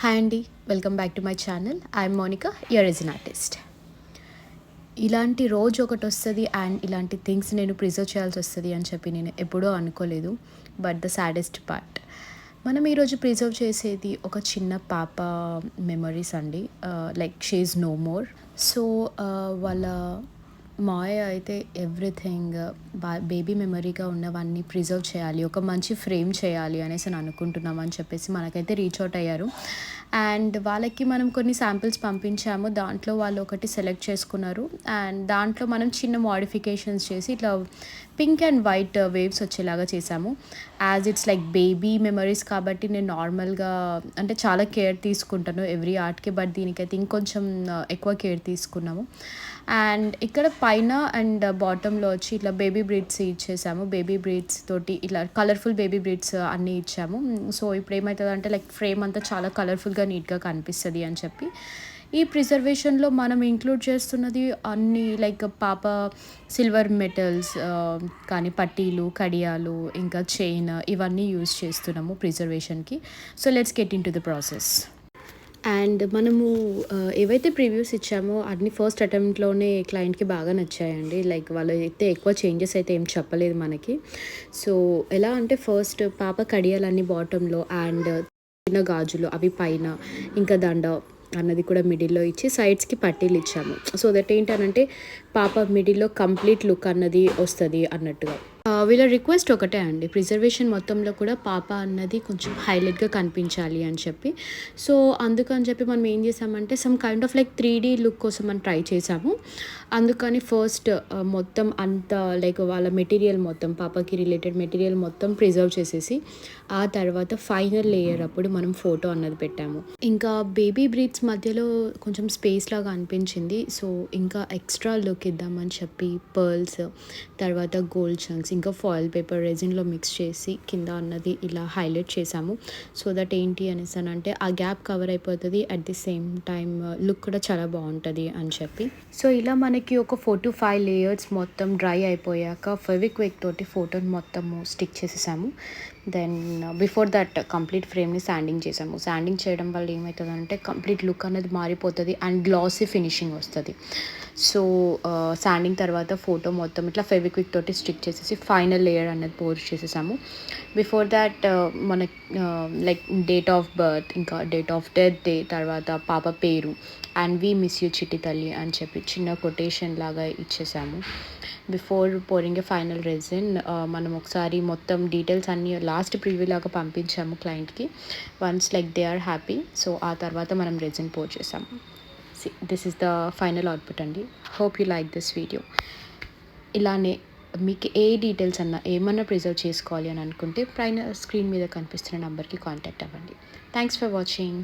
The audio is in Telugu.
హాయ్ అండి, welcome back to my channel. I'm Monika, your is an artist. ఇలాంటి రోజు ఒకటి వస్తుంది అండ్ ఇలాంటి థింగ్స్ నేను ప్రిజర్వ్ చేయాల్సి వస్తుంది అని చెప్పి నేను ఎప్పుడూ అనుకోలేదు. బట్ ద సాడెస్ట్ పార్ట్, మనం ఈరోజు ప్రిజర్వ్ చేసేది ఒక చిన్న పాప మెమరీస్ అండి. Like she is no more. So వాళ్ళ మాయ అయితే ఎవ్రీథింగ్ బేబీ మెమరీగా ఉన్నవన్నీ ప్రిజర్వ్ చేయాలి, ఒక మంచి ఫ్రేమ్ చేయాలి అనేసి అని అనుకుంటున్నాం అని చెప్పేసి మనకైతే రీచ్ అవుట్ అయ్యారు. అండ్ వాళ్ళకి మనం కొన్ని శాంపిల్స్ పంపించాము. దాంట్లో వాళ్ళు ఒకటి సెలెక్ట్ చేసుకున్నారు అండ్ దాంట్లో మనం చిన్న మోడిఫికేషన్స్ చేసి ఇట్లా పింక్ అండ్ వైట్ వేవ్స్ వచ్చేలాగా చేసాము. As it's like baby memories కాబట్టి నేను నార్మల్గా అంటే చాలా కేర్ తీసుకుంటాను ఎవ్రీ ఆర్ట్కి, బట్ దీనికైతే ఇంకొంచెం ఎక్కువ కేర్ తీసుకున్నాము. అండ్ ఇక్కడ పైన అండ్ బాటంలో వచ్చి ఇట్లా బేబీ బ్రీడ్స్ ఇచ్చేసాము. బేబీ బ్రీడ్స్ తోటి ఇట్లా కలర్ఫుల్ బేబీ బ్రీడ్స్ అన్నీ ఇచ్చాము. సో ఇప్పుడు ఏమవుతుందంటే లైక్ ఫ్రేమ్ అంతా చాలా కలర్ఫుల్గా నీట్గా కనిపిస్తుంది అని చెప్పి ఈ ప్రిజర్వేషన్లో మనం ఇంక్లూడ్ చేస్తున్నది అన్నీ లైక్ పాప సిల్వర్ మెటల్స్ కానీ పట్టీలు, కడియాలు, ఇంకా చైన్ ఇవన్నీ యూజ్ చేస్తున్నాము ప్రిజర్వేషన్కి. So let's get into the process. And మనము ఏవైతే ప్రివ్యూస్ ఇచ్చామో అన్ని ఫస్ట్ అటెంప్ట్లోనే క్లయింట్కి బాగా నచ్చాయండి. లైక్ వాళ్ళు అయితే ఎక్కువ చేంజెస్ అయితే ఏం చెప్పలేదు మనకి. సో ఎలా అంటే ఫస్ట్ పాప కడియాలన్నీ బాటంలో అండ్ చిన్న గాజులు అవి పైన, ఇంకా దండ అన్నది కూడా మిడిల్లో ఇచ్చి సైడ్స్కి పట్టీలు ఇచ్చాము. సో దట్ ఏంటనంటే పాప మిడిల్లో కంప్లీట్ లుక్ అన్నది వస్తుంది అన్నట్టుగా. వీళ్ళ రిక్వెస్ట్ ఒకటే అండి, ప్రిజర్వేషన్ మొత్తంలో కూడా పాప అన్నది కొంచెం హైలైట్గా కనిపించాలి అని చెప్పి. సో అందుకని చెప్పి మనం ఏం చేసామంటే some kind of like 3D look కోసం మనం ట్రై చేసాము. అందుకని ఫస్ట్ మొత్తం అంతా లైక్ వాళ్ళ మెటీరియల్ మొత్తం పాపకి రిలేటెడ్ మెటీరియల్ మొత్తం ప్రిజర్వ్ చేసేసి ఆ తర్వాత ఫైనల్ లేయర్ అప్పుడు మనం ఫోటో అన్నది పెట్టాము. ఇంకా బేబీ బ్రీడ్స్ మధ్యలో కొంచెం స్పేస్ లాగా అనిపించింది. సో ఇంకా ఎక్స్ట్రా లుక్ ఇద్దామని చెప్పి పర్ల్స్, తర్వాత గోల్డ్ చంక్స్, ఇంకా ఫాయిల్ పేపర్ రెజిన్లో మిక్స్ చేసి కింద అన్నది ఇలా హైలైట్ చేసాము. సో దట్ ఏంటి అనేసి అంటే ఆ గ్యాప్ కవర్ అయిపోతుంది, at the same time look కూడా చాలా బాగుంటుంది అని చెప్పి. సో ఇలా మనకి ఒక 4 to 5 లేయర్స్ మొత్తం డ్రై అయిపోయాక ఫెవిక్విక్ తోటి ఫోటోని మొత్తము స్టిక్ చేసేసాము. దెన్ బిఫోర్ దట్ కంప్లీట్ ఫ్రేమ్ని శాండింగ్ చేసాము. శాండింగ్ చేయడం వల్ల ఏమవుతుందంటే కంప్లీట్ లుక్ అనేది మారిపోతుంది అండ్ గ్లాసీ ఫినిషింగ్ వస్తుంది. సో శాండింగ్ తర్వాత ఫోటో మొత్తం ఇట్లా ఫెవిక్విక్ తోటి స్టిక్ చేసేసి ఫైనల్ లేయర్ అనేది పోర్ చేసేసాము. బిఫోర్ దాట్ మన లైక్ డేట్ ఆఫ్ బర్త్, ఇంకా డేట్ ఆఫ్ డెత్ డే, తర్వాత పాప పేరు అండ్ వి మిస్ యూ చిట్టి తల్లి అని చెప్పి చిన్న కొటేషన్ లాగా ఇచ్చేసాము. బిఫోర్ పోరింగ్ ఏ ఫైనల్ రెజిన్ మనం ఒకసారి మొత్తం డీటెయిల్స్ అన్నీ లాస్ట్ ప్రివ్యూ లాగా పంపించాము క్లయింట్కి. Once like they are happy, so ఆ తర్వాత మనం రెజిన్ పోర్ చేసాము. This is the final output అండి. Hope you like this video. ఇలానే మీకు ఏ డీటెయిల్స్ అన్నా ఏమన్నా ప్రిజర్వ్ చేసుకోవాలి అని అనుకుంటే పైన స్క్రీన్ మీద కనిపిస్తున్న నెంబర్కి కాంటాక్ట్ అవ్వండి. Thanks for watching.